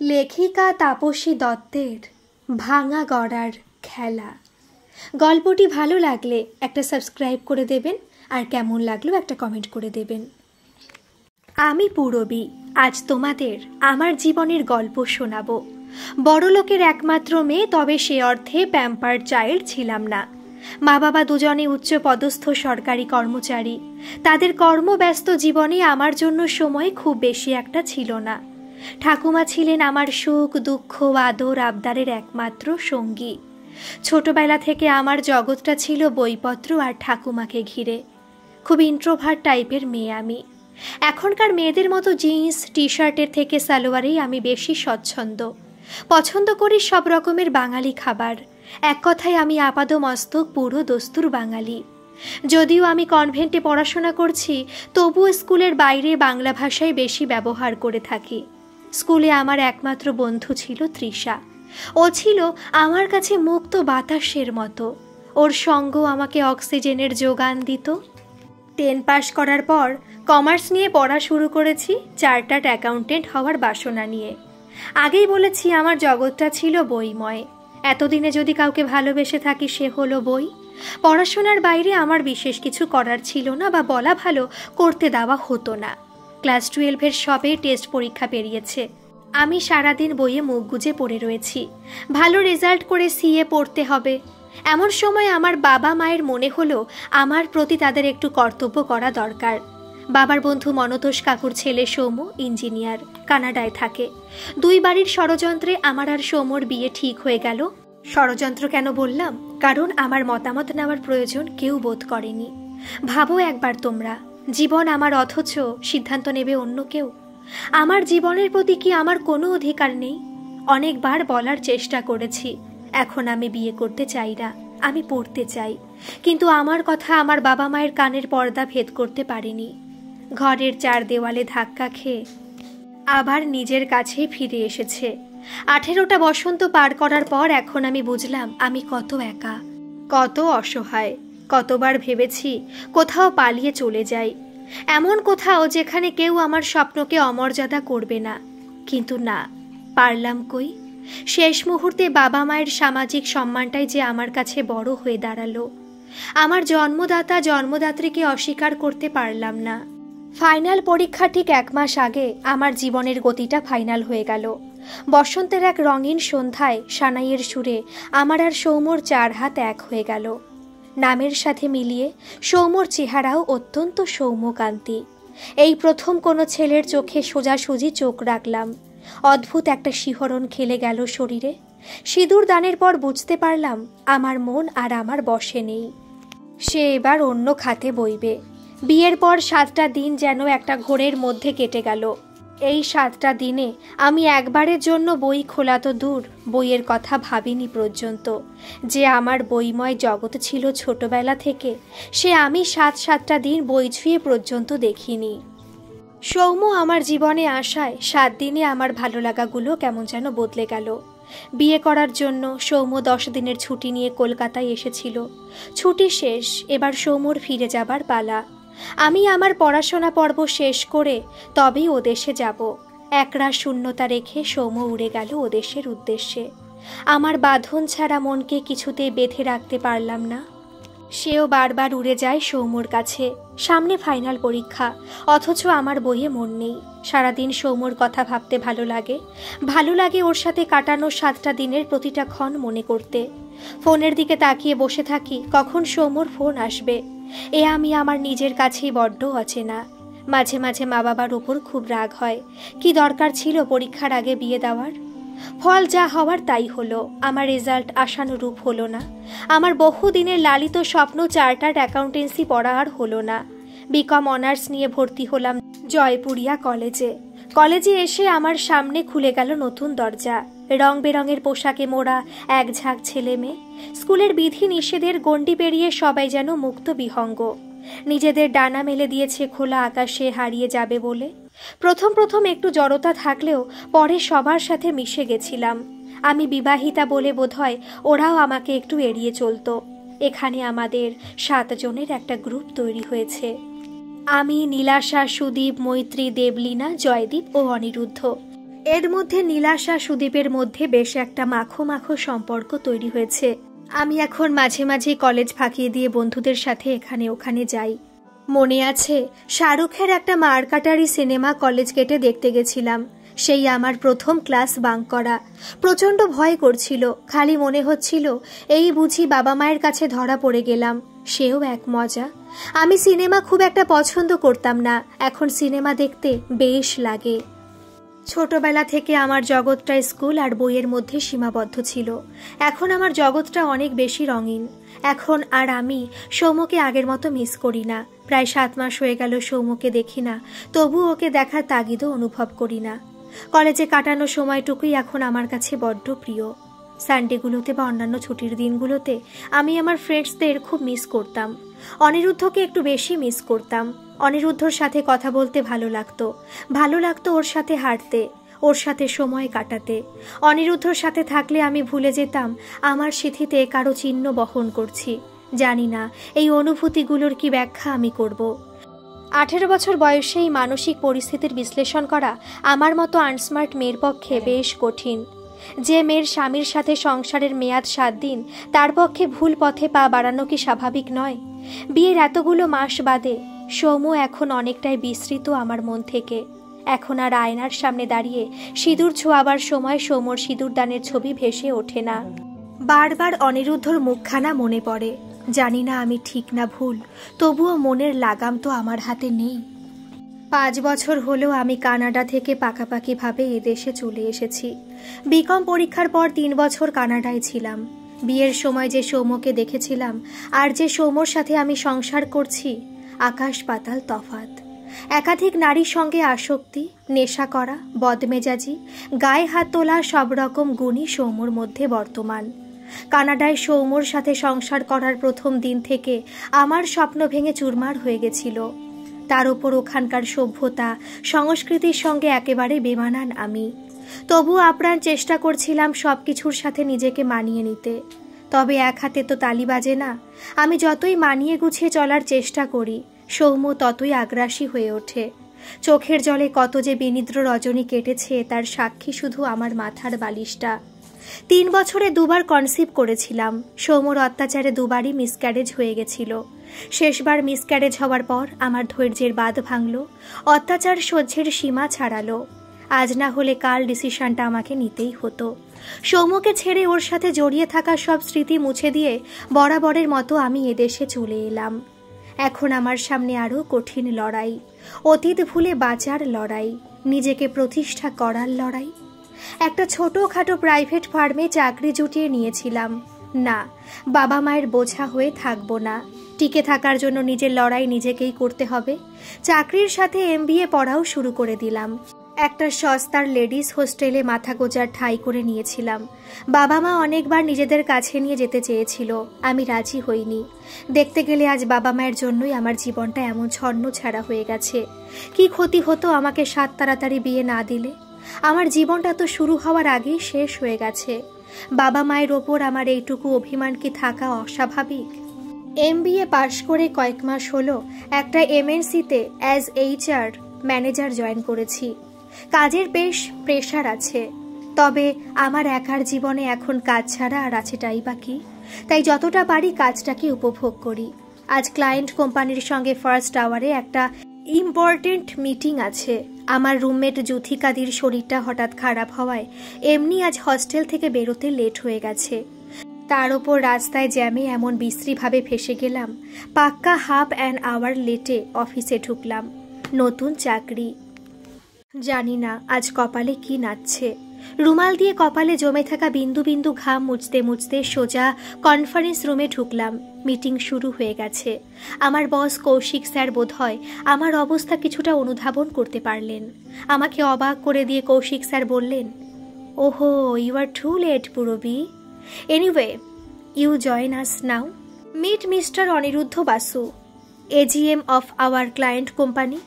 লেখিকা তাপসী দত্তের ভাঙা গড়ার খেলা। গল্পটি ভালো লাগলে একটা সাবস্ক্রাইব করে দেবেন, আর কেমন লাগলো একটা কমেন্ট করে দেবেন। আমি পূরবী, আজ তোমাদের আমার জীবনের গল্প শোনাবো। বড়লোকের একমাত্র মেয়ে, তবে সে অর্থে প্যাম্পার্ড চাইল্ড ছিলাম না। মা বাবা দুজনে উচ্চ পদস্থ সরকারি কর্মচারী। তাদের কর্মব্যস্ত জীবনে আমার জন্য সময় খুব বেশি একটা ছিল না। ঠাকুমা ছিলেন আমার সুখ দুঃখ আদর আবদারের একমাত্র সঙ্গী। ছোটবেলা থেকে আমার জগৎটা ছিল বইপত্র আর ঠাকুমাকে ঘিরে। খুব ইন্ট্রোভার্ট টাইপের মেয়ে আমি। এখনকার মেয়েদের মতো জিন্স টি শার্টের থেকে সালোয়ারেই আমি বেশি স্বচ্ছন্দ। পছন্দ করি সব রকমের বাঙালি খাবার। এক কথায় আমি আপাদমস্তক পুরো দস্তুর বাঙালি। যদিও আমি কনভেন্টে পড়াশোনা করছি, তবুও স্কুলের বাইরে বাংলা ভাষায় বেশি ব্যবহার করে থাকি। স্কুলে আমার একমাত্র বন্ধু ছিল তৃষা। ও ছিল আমার কাছে মুক্ত বাতাসের মতো। ওর সঙ্গ আমাকে অক্সিজেনের যোগান দিত। 10 পাশ করার পর কমার্স নিয়ে পড়া শুরু করেছি, চার্টার্ড অ্যাকাউন্টেন্ট হওয়ার বাসনা নিয়ে। আগেই বলেছি আমার জগৎটা ছিল বইময়। এতদিনে যদি কাউকে ভালোবেসে থাকি সে হলো বই। পড়াশোনার বাইরে আমার বিশেষ কিছু করার ছিল না, বা বলা ভালো করতে দেওয়া হতো না। ক্লাস 12-এর সবে টেস্ট পরীক্ষা পেরিয়েছে। আমি সারাদিন বইয়ে মুখ গুজে পড়ে রয়েছি। ভালো রেজাল্ট করে সিএ পড়তে হবে। এমন সময় আমার বাবা মায়ের মনে হলো আমার প্রতি তাদের একটু কর্তব্য করা দরকার। বাবার বন্ধু মনতোষ কাকুর ছেলে সৌম্য ইঞ্জিনিয়ার, কানাডায় থাকে। দুই বাড়ির ষড়যন্ত্রে আমার আর সৌম্যর বিয়ে ঠিক হয়ে গেল। ষড়যন্ত্র কেন বললাম? কারণ আমার মতামত নেওয়ার প্রয়োজন কেউ বোধ করেনি। ভাবো একবার তোমরা, জীবন আমার, অথচ সিদ্ধান্ত নেবে অন্য কেউ। আমার জীবনের প্রতি কি আমার কোনো অধিকার নেই? অনেকবার বলার চেষ্টা করেছি, এখন আমি বিয়ে করতে চাই না, আমি পড়তে চাই। কিন্তু আমার কথা আমার বাবা মায়ের কানের পর্দা ভেদ করতে পারেনি। ঘরের 4 দেওয়ালে ধাক্কা খেয়ে আবার নিজের কাছে ফিরে এসেছে। 18টা বসন্ত পার করার পর এখন আমি বুঝলাম আমি কত একা, কত অসহায়। কতবার ভেবেছি কোথাও পালিয়ে চলে যাই, এমন কোথাও যেখানে কেউ আমার স্বপ্নকে অমর্যাদা করবে না। কিন্তু না, পারলাম কই। শেষ মুহূর্তে বাবা মায়ের সামাজিক সম্মানটাই যে আমার কাছে বড় হয়ে দাঁড়ালো। আমার জন্মদাতা জন্মদাত্রীকে অস্বীকার করতে পারলাম না। ফাইনাল পরীক্ষা ঠিক 1 মাস আগে আমার জীবনের গতিটা ফাইনাল হয়ে গেল। বসন্তের এক রঙিন সন্ধ্যায় সানাইয়ের সুরে আমার আর সৌম্যর 4 হাত এক হয়ে গেল। নামের সাথে মিলিয়ে সৌম্যর চেহারাও অত্যন্ত সৌম্যকান্তি। এই প্রথম কোনো ছেলের চোখে সোজাসুজি চোখ রাখলাম। অদ্ভুত একটা শিহরণ খেলে গেল শরীরে। সিঁদুর দানের পর বুঝতে পারলাম আমার মন আর আমার বশে নেই। সে এবার অন্য খাতে বইবে। বিয়ের পর 7টা দিন যেন একটা ঘোরের মধ্যে কেটে গেল। এই 7টা দিনে আমি একবারের জন্য বই খোলা তো দূর, বইয়ের কথা ভাবিনি পর্যন্ত। যে আমার বইময় জগৎ ছিল ছোটবেলা থেকে, সে আমি 7টা দিন বই ছুঁয়ে পর্যন্ত দেখিনি। সৌম্য আমার জীবনে আসায় 7 দিনে আমার ভালো লাগাগুলো কেমন যেন বদলে গেল। বিয়ে করার জন্য সৌম্য 10 দিনের ছুটি নিয়ে কলকাতায় এসেছিল। ছুটি শেষ, এবার সৌম্যর ফিরে যাবার পালা। আমি আমার পড়াশোনা পর্ব শেষ করে তবেই ওদেশে যাব। একরা শূন্যতা রেখে সৌম্য উড়ে গেল ওদেশের উদ্দেশ্যে। আমার বাঁধন ছাড়া মনকে কিছুতেই বেঁধে রাখতে পারলাম না। সেও বারবার উড়ে যায় সৌম্যর কাছে। সামনে ফাইনাল পরীক্ষা, অথচ আমার বইয়ে মন নেই। সারাদিন সৌম্যর কথা ভাবতে ভালো লাগে ওর সাথে কাটানো 7টা দিনের প্রতিটা ক্ষণ মনে করতে। ফোনের দিকে তাকিয়ে বসে থাকি, কখন সৌম্যর ফোন আসবে। আমি আমার নিজের কাছেই বড্ড অচেনা। মাঝে মাঝে মা বাবার উপর খুব রাগ হয়। কি দরকার ছিল পরীক্ষার আগে বিয়ে দেওয়ার? ফল যা হওয়ার তাই হলো। আমার রেজাল্ট আশানুরূপ হলো না। আমার বহুদিনের লালিত স্বপ্ন চার্টার্ড অ্যাকাউন্টেন্সি পড়া আর হলো না। বিকম অনার্স নিয়ে ভর্তি হলাম জয়পুরিয়া কলেজে। কলেজে এসে আমার সামনে খুলে গেল নতুন দরজা। রং বেরঙের পোশাকে মোড়া এক ঝাঁক ছেলে মেয়ে। স্কুলের বিধি নিষেধের গণ্ডি পেরিয়ে সবাই যেন মুক্ত বিহঙ্গ। নিজেদের ডানা মেলে দিয়েছে খোলা আকাশে হারিয়ে যাবে বলে। প্রথম একটু জড়তা থাকলেও পরে সবার সাথে মিশে গেছিলাম। আমি বিবাহিতা বলে বোধহয় ওরাও আমাকে একটু এড়িয়ে চলতো। এখানে আমাদের 7 জনের একটা গ্রুপ তৈরি হয়েছে। আমি, নীলাশা, সুদীপ, মৈত্রী, দেবলীনা, জয়দীপ ও অনিরুদ্ধ। এর মধ্যে নীলাশা সুদীপের মধ্যে বেশ একটা মাখো মাখো সম্পর্ক তৈরি হয়েছে। আমি এখন মাঝে মাঝে কলেজ ফাঁকিয়ে দিয়ে বন্ধুদের সাথে এখানে ওখানে যাই। মনে আছে শাহরুখের একটা মারকাটারি সিনেমা কলেজ গেটে দেখতে গেছিলাম। সেই আমার প্রথম ক্লাস বাঙ্ক করা। প্রচণ্ড ভয় করছিল, খালি মনে হচ্ছিল এই বুঝি বাবা মায়ের কাছে ধরা পড়ে গেলাম। সেও এক মজা। আমি সিনেমা খুব একটা পছন্দ করতাম না, এখন সিনেমা দেখতে বেশ লাগে। ছোটবেলা থেকে আমার জগৎটা স্কুল আর বইয়ের মধ্যে সীমাবদ্ধ ছিল। এখন আমার জগৎটা অনেক বেশি রঙিন। এখন আর আমি সৌম্যকে আগের মতো মিস করি না। প্রায় 7 মাস হয়ে গেল সৌম্যকে দেখি না, তবু ওকে দেখার তাগিদও অনুভব করি না। কলেজে কাটানো সময়টুকুই এখন আমার কাছে বড্ড প্রিয়। সানডেগুলোতে বা অন্যান্য ছুটির দিনগুলোতে আমি আমার ফ্রেন্ডসদের খুব মিস করতাম। অনিরুদ্ধকে একটু বেশি মিস করতাম। অনিরুদ্ধর সাথে কথা বলতে ভালো লাগতো ওর সাথে হাঁটতে, ওর সাথে সময় কাটাতে। অনিরুদ্ধর সাথে থাকলে আমি ভুলে যেতাম আমার স্মৃতিতে কারো চিহ্ন বহন করছি। জানি না এই অনুভূতিগুলোর কি ব্যাখ্যা আমি করব। 18 বছর বয়সে এই মানসিক পরিস্থিতির বিশ্লেষণ করা আমার মতো আনস্মার্ট মেয়ের পক্ষে বেশ কঠিন। যে মেয়ের স্বামীর সাথে সংসারের মেয়াদ 7 দিন, তার পক্ষে ভুল পথে পা বাড়ানো কি স্বাভাবিক নয়? বিয়ের এতগুলো মাস বাদে সৌম্য এখন অনেকটাই বিস্মৃত আমার মন থেকে। এখন আর আয়নার সামনে দাঁড়িয়ে সিঁদুর ছোঁয়াবার সময় সৌম্যর সিঁদুরদানের ছবি ভেসে ওঠে না। বারবার অনিরুদ্ধর মুখখানা মনে পড়ে। জানি না আমি ঠিক না ভুল, তবুও মনের লাগাম তো আমার হাতে নেই। 5 বছর হলেও আমি কানাডা থেকে পাকাপাকিভাবে এদেশে চলে এসেছি। বিকম পরীক্ষার পর 3 বছর কানাডায় ছিলাম। বিয়ের সময় যে সৌম্যকে দেখেছিলাম আর যে সৌম্যর সাথে আমি সংসার করছি, আকাশ পাতাল তফাৎ। একাধিক নারীর সঙ্গে আসক্তি, নেশা করা, বদমেজাজি, গায়ে হাত তোলা সব রকম গুণই সৌম্যর মধ্যে বর্তমান। কানাডায় সৌম্যর সাথে সংসার করার প্রথম দিন থেকে আমার স্বপ্ন ভেঙে চুরমার হয়ে গেছিল। তার উপর ওখানকার সভ্যতা সংস্কৃতির সঙ্গে একেবারে বেমানান আমি। তবু আপ্রাণ চেষ্টা করছিলাম সবকিছুর সাথে নিজেকে মানিয়ে নিতে। তবে এক হাতে তো তালি বাজে না। আমি যতই মানিয়ে গুছিয়ে চলার চেষ্টা করি, সৌম্য ততই আগ্রাসী হয়ে ওঠে। চোখের জলে কত যে বিনিদ্র রজনী কেটেছে তার সাক্ষী শুধু আমার মাথার বালিশটা। 3 বছরে 2 বার কনসিভ করেছিলাম। সৌম্যর অত্যাচারে 2 বারই মিসক্যারেজ হয়ে গেছিল। শেষবার মিসক্যারেজ হওয়ার পর আমার ধৈর্যের বাঁধ ভাঙল, অত্যাচার সহ্যের সীমা ছাড়ালো। আজ না হলে কাল ডিসিশনটা আমাকে নিতেই হতো। সৌম্যকে ছেড়ে ওর সাথে জড়িয়ে থাকা সব স্মৃতি মুছে দিয়ে বরাবরের মতো আমি এদেশে চলে এলাম। এখন আমার সামনে আরও কঠিন লড়াই, অতীত ভুলে বাঁচার লড়াই, নিজেকে প্রতিষ্ঠা করার লড়াই। একটা ছোটখাটো প্রাইভেট ফার্মে চাকরি জুটিয়ে নিয়েছিলাম। না, বাবা মায়ের বোঝা হয়ে থাকবো না। টিকে থাকার জন্য নিজের লড়াই নিজেকেই করতে হবে। চাকরির সাথে MBA পড়াও শুরু করে দিলাম। একটা সস্তার লেডিস হোস্টেলে মাথা গোজার ঠাঁই করে নিয়েছিলাম। বাবা মা অনেকবার নিজেদের কাছে নিয়ে যেতে চেয়েছিল, আমি রাজি হইনি। দেখতে গেলে আজ বাবা মায়ের জন্যই আমার জীবনটা এমন ছন্ন ছাড়া হয়ে গেছে। কি ক্ষতি হতো আমাকে 7 তাড়াতাড়ি বিয়ে না দিলে? আমার জীবনটা তো শুরু হওয়ার আগেই শেষ হয়ে গেছে। বাবা মায়ের ওপর আমার এইটুকু অভিমান কি থাকা অস্বাভাবিক? MBA পাশ করে কয়েক মাস হলো একটা MNC-তে অ্যাজ HR ম্যানেজার জয়েন করেছি। কাজের বেশ প্রেশার আছে, তবে আমার একার জীবনে এখন কাজ ছাড়া আর আছেটাই বাকি। তাই যতটা পারি কাজটাকে উপভোগ করি। আজ ক্লায়েন্ট কোম্পানির সঙ্গে ফার্স্ট আওয়ারে একটা ইম্পর্টেন্ট মিটিং আছে। আমার রুমমেট যুথিকাদির শরীরটা হঠাৎ খারাপ হওয়ায় এমনি আজ হস্টেল থেকে বেরোতে লেট হয়ে গেছে। তার ওপর রাস্তায় জ্যামে এমন বিশ্রীভাবে ফেসে গেলাম, পাক্কা ½ আওয়ার লেটে অফিসে ঢুকলাম। নতুন চাকরি। জানি না আজ কপালে কি নাচছে। রুমাল দিয়ে কপালে জমে থাকা বিন্দু বিন্দু ঘাম মুছতে মুছতে সোজা কনফারেন্স রুমে ঢুকলাম। মিটিং শুরু হয়ে গেছে। আমার বস কৌশিক স্যার বোধহয় আমার অবস্থা কিছুটা অনুধাবন করতে পারলেন। আমাকে অবাক করে দিয়ে কৌশিক স্যার বললেন, ওহো, you are too late Purabi. Anyway, you join us now. Meet mister Aniruddha Basu, AGM of our client company.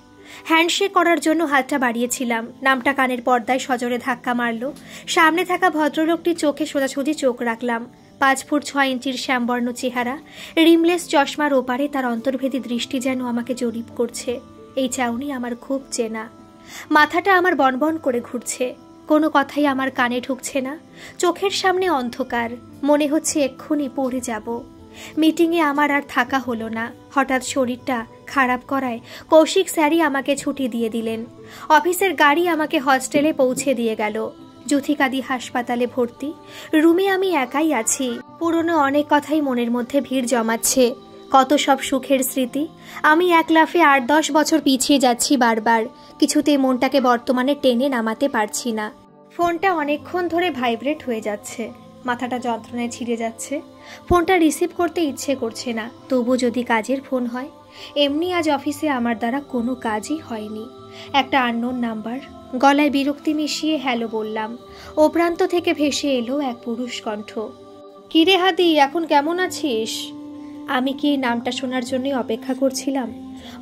Handshake করার জন্য হাতটা বাড়িয়েছিলাম। নামটা কানের পর্দায় সজোরে ধাক্কা মারল। সামনে থাকা ভদ্রলোকটির চোখে সোজাসুজি চোখ রাখলাম। 5 ফুট 6 ইঞ্চির শ্যামবর্ণ চেহারা, রিমলেস চশমার ওপারে তার অন্তর্ভেদী দৃষ্টি যেন আমাকে জরিপ করছে। এই চাউনি আমার খুব চেনা। মাথাটা আমার বনবন করে ঘুরছে। কোনো কথাই আমার কানে ঢুকছে না। চোখের সামনে অন্ধকার, মনে হচ্ছে এক্ষুনি পড়ে যাব। মিটিংয়ে আমার আর থাকা হলো না। হঠাৎ শরীরটা খারাপ করায় কৌশিক স্যারই আমাকে ছুটি দিয়ে দিলেন। অফিসের গাড়ি আমাকে হস্টেলে পৌঁছে দিয়ে গেল। যুথিকাদি হাসপাতালে ভর্তি। রুমে আমি একাই আছি। পুরনো অনেক কথাই মনের মধ্যে ভিড় জমাচ্ছে। কত সব সুখের স্মৃতি। আমি এক লাফে 8-10 বছর পিছিয়ে যাচ্ছি বারবার। কিছুতেই মনটাকে বর্তমানে টেনে নামাতে পারছি না। ফোনটা অনেকক্ষণ ধরে ভাইব্রেট হয়ে যাচ্ছে। মাথাটা যন্ত্রণায় ছিঁড়ে যাচ্ছে। ফোনটা রিসিভ করতে ইচ্ছে করছে না, তবু যদি কাজের ফোন হয়। এমনি আজ অফিসে আমার দ্বারা কোনো কাজই হয়নি। একটা আননোন নাম্বার। গলায় বিরক্তি মিশিয়ে হ্যালো বললাম। ও প্রান্ত থেকে ভেসে এলো এক পুরুষ কণ্ঠ। কিরে হাদি, এখন কেমন আছিস? আমি কি নামটা শোনার জন্যই অপেক্ষা করছিলাম?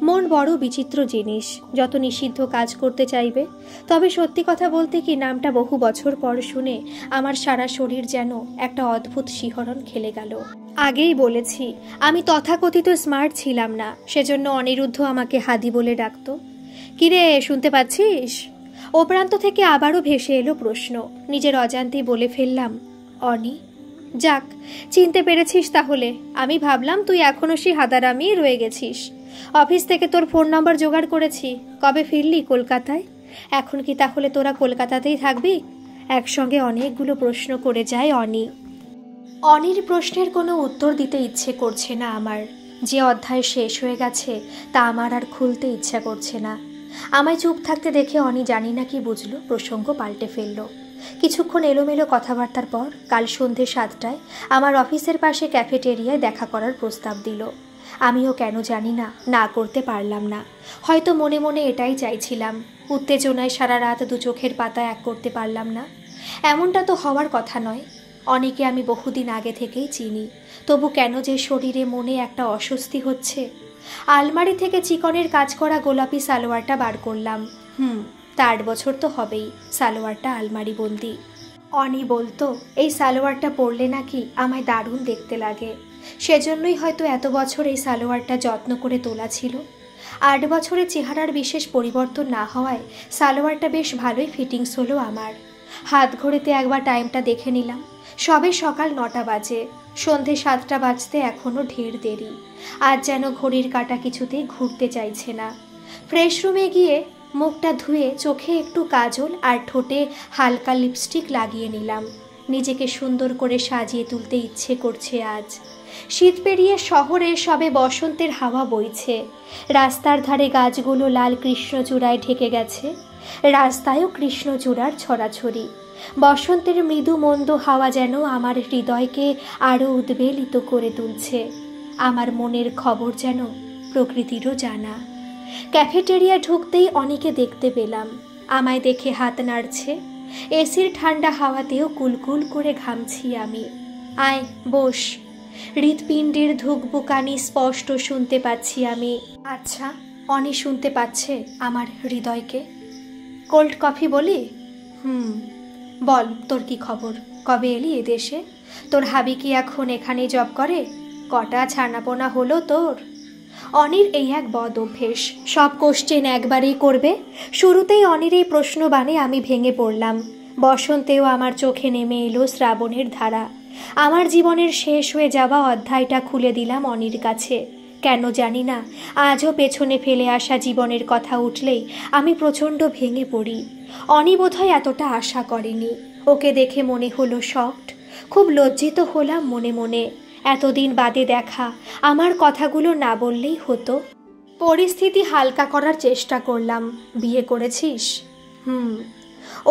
মন বড় বিচিত্র জিনিস, যত নিষিদ্ধ কাজ করতে চাইবে। তবে সত্যি কথা বলতে কি, নামটা বহু বছর পর শুনে আমার সারা শরীর যেন একটা অদ্ভুত শিহরণ খেলে গেল। আগেই বলেছি আমি তথাকথিত স্মার্ট ছিলাম না, সেজন্য অনিরুদ্ধ আমাকে হাদি বলে ডাকত। কিরে, শুনতে পাচ্ছিস? ও প্রান্ত থেকে আবারও ভেসে এলো প্রশ্ন। নিজের অজান্তেই বলে ফেললাম, অনি। যাক, চিনতে পেরেছিস তাহলে। আমি ভাবলাম তুই এখনো সেই হাদারামেই রয়ে গেছিস। অফিস থেকে তোর ফোন নাম্বার জোগাড় করেছি। কবে ফিরলি কলকাতায়? এখন কি তাহলে তোরা কলকাতাতেই থাকবি? একসঙ্গে অনেকগুলো প্রশ্ন করে যায় অনি। অনির প্রশ্নের কোনো উত্তর দিতে ইচ্ছে করছে না আমার। যে অধ্যায় শেষ হয়ে গেছে তা আমার আর খুলতে ইচ্ছা করছে না। আমায় চুপ থাকতে দেখে অনি জানি না কি বুঝলো, প্রসঙ্গ পাল্টে ফেলল। কিছুক্ষণ এলোমেলো কথাবার্তার পর কাল সন্ধে 7টায় আমার অফিসের পাশে ক্যাফেটেরিয়ায় দেখা করার প্রস্তাব দিল। আমিও কেন জানি না করতে পারলাম না। হয়তো মনে মনে এটাই চাইছিলাম। উত্তেজনায় সারা রাত দু চোখের পাতা এক করতে পারলাম না। এমনটা তো হওয়ার কথা নয়। অনেকে আমি বহুদিন আগে থেকেই চিনি, তবু কেন যে শরীরে মনে একটা অস্বস্তি হচ্ছে। আলমারি থেকে চিকনের কাজ করা গোলাপি সালোয়ারটা বার করলাম। তা 8 বছর তো হবেই সালোয়ারটা আলমারি বন্দি। অনি বলতো এই সালোয়ারটা পরলে নাকি আমায় দারুণ দেখতে লাগে। সেজন্যই হয়তো এত বছর এই সালোয়ারটা যত্ন করে তোলা ছিল। 8 বছরে চেহারার বিশেষ পরিবর্তন না হওয়ায় সালোয়ারটা বেশ ভালোই ফিটিংস হলো আমার। হাত ঘড়িতে একবার টাইমটা দেখে নিলাম। সবে সকাল 9টা বাজে। সন্ধে 7টা বাজতে এখনও ঢের দেরি। আজ যেন ঘড়ির কাঁটা কিছুতেই ঘুরতে চাইছে না। ফ্রেশ রুমে গিয়ে মুখটা ধুয়ে চোখে একটু কাজল আর ঠোঁটে হালকা লিপস্টিক লাগিয়ে নিলাম। নিজেকে সুন্দর করে সাজিয়ে তুলতে ইচ্ছে করছে আজ। শীত পেরিয়ে শহরে সবে বসন্তের হাওয়া বইছে। রাস্তার ধারে গাছগুলো লাল কৃষ্ণচূড়ায় ঢেকে গেছে। রাস্তায়ও কৃষ্ণচূড়ার ছড়াছড়ি। বসন্তের মৃদু মন্দ হাওয়া যেন আমার হৃদয়কে আরও উদ্বেলিত করে তুলছে। আমার মনের খবর যেন প্রকৃতিরও জানা। ক্যাফেটেরিয়া ঢুকতেই অনেকে দেখতে পেলাম। আমায় দেখে হাত নাড়ছে। এসির ঠান্ডা হাওয়াতেও কুলকুল করে ঘামছি আমি। আয় বস। হৃৎপিণ্ডের ধুকবুকানি স্পষ্ট শুনতে পাচ্ছি আমি। আচ্ছা, অনি শুনতে পাচ্ছে আমার হৃদয়কে। কোল্ড কফি বলি? বল, তোর কি খবর? কবে এলি এদেশে? তোর হাবি কি এখন এখানেই জব করে? কটা ছানাপোনা হলো তোর? অনির এই এক বদ অভ্যেস, সব কোশ্চেন একবারেই করবে। শুরুতেই অনির এই প্রশ্ন বানে আমি ভেঙে পড়লাম। বসন্তেও আমার চোখে নেমে এলো শ্রাবণের ধারা। আমার জীবনের শেষ হয়ে যাওয়া অধ্যায়টা খুলে দিলাম অনির কাছে। কেন জানি না, আজও পেছনে ফেলে আসা জীবনের কথা উঠলেই আমি প্রচণ্ড ভেঙে পড়ি। অনি বোধহয় এতটা আশা করেনি। ওকে দেখে মনে হলো শকড। খুব লজ্জিত হলাম মনে মনে। এতদিন বাদে দেখা, আমার কথাগুলো না বললেই হতো। পরিস্থিতি হালকা করার চেষ্টা করলাম। বিয়ে করেছিস?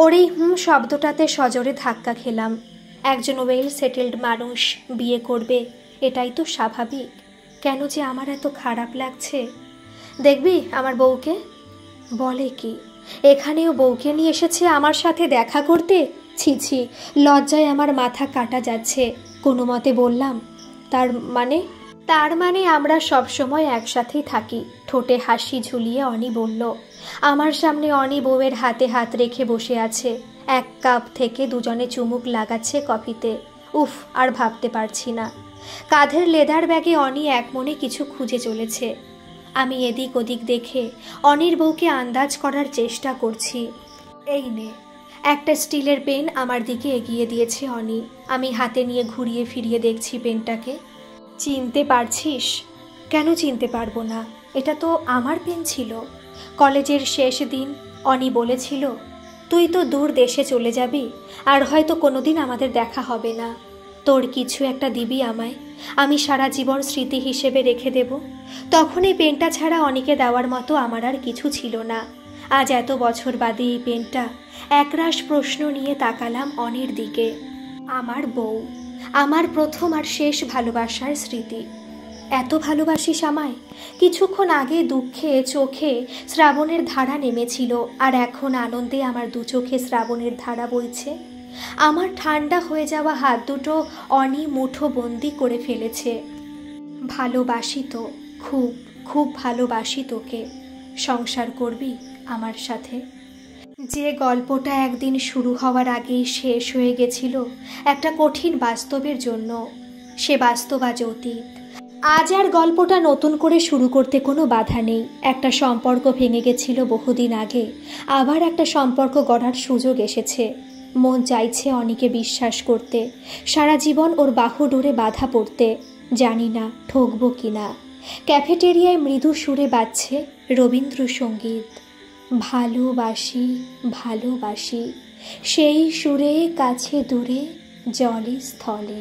ওর এই শব্দটাতে সজোরে ধাক্কা খেলাম। একজন ওয়েল সেটেলড মানুষ বিয়ে করবে, এটাই তো স্বাভাবিক। কেন যে আমার এত খারাপ লাগছে। দেখবি আমার বউকে? বলে কি, এখানেও বউকে নিয়ে এসেছে আমার সাথে দেখা করতে? ছি ছি, লজ্জায় আমার মাথা কাটা যাচ্ছে। কোনো মতে বললাম, তার মানে আমরা সব সময় একসাথেই থাকি। ঠোঁটে হাসি ঝুলিয়ে অনি বলল। আমার সামনে অনি বউয়ের হাতে হাত রেখে বসে আছে। 1 কাপ থেকে দুজনে চুমুক লাগাচ্ছে কফিতে। উফ, আর ভাবতে পারছি না। কাঁধের লেদার ব্যাগে অনি এক মনে কিছু খুঁজে চলেছে। আমি এদিক ওদিক দেখে অনির বউকে আন্দাজ করার চেষ্টা করছি। এই নে, একটা স্টিলের পেন আমার দিকে এগিয়ে দিয়েছে অনি। আমি হাতে নিয়ে ঘুরিয়ে ফিরিয়ে দেখছি পেনটাকে। চিনতে পারছিস? কেন চিনতে পারবো না, এটা তো আমার পেন ছিল। কলেজের শেষ দিন অনি বলেছিল, তুই তো দূর দেশে চলে যাবি, আর হয়তো কোনোদিন আমাদের দেখা হবে না। তোর কিছু একটা দিবি আমায়, আমি সারা জীবন স্মৃতি হিসেবে রেখে দেব। তখন এই পেনটা ছাড়া অনিকে দেওয়ার মতো আমার আর কিছু ছিল না। আজ এত বছর বাদে এই পেনটা, একরাশ প্রশ্ন নিয়ে তাকালাম অনির দিকে। আমার বউ, আমার প্রথম আর শেষ ভালোবাসার স্মৃতি। এত ভালোবাসিস আমায়? কিছুক্ষণ আগে দুঃখে চোখে শ্রাবণের ধারা নেমেছিল, আর এখন আনন্দে আমার দু চোখে শ্রাবণের ধারা বইছে। আমার ঠান্ডা হয়ে যাওয়া হাত দুটো অনি মুঠোবন্দি করে ফেলেছে। ভালোবাসি তো, খুব খুব ভালোবাসি তোকে। সংসার করবি আমার সাথে? যে গল্পটা একদিন শুরু হওয়ার আগেই শেষ হয়ে গেছিল একটা কঠিন বাস্তবের জন্য, সে বাস্তব আজ অতীত। আজ আর গল্পটা নতুন করে শুরু করতে কোনো বাধা নেই। একটা সম্পর্ক ভেঙে গেছিল বহুদিন আগে, আবার একটা সম্পর্ক গড়ার সুযোগ এসেছে। মন চাইছে অনিকে বিশ্বাস করতে, সারা জীবন ওর বাহু ডোরে বাধা পড়তে। জানি না ঠকবো কিনা। ক্যাফেটেরিয়ায় মৃদু সুরে বাজছে রবীন্দ্রসঙ্গীত। ভালোবাসি ভালোবাসি, সেই সুরে কাছে দূরে জলে স্থলে।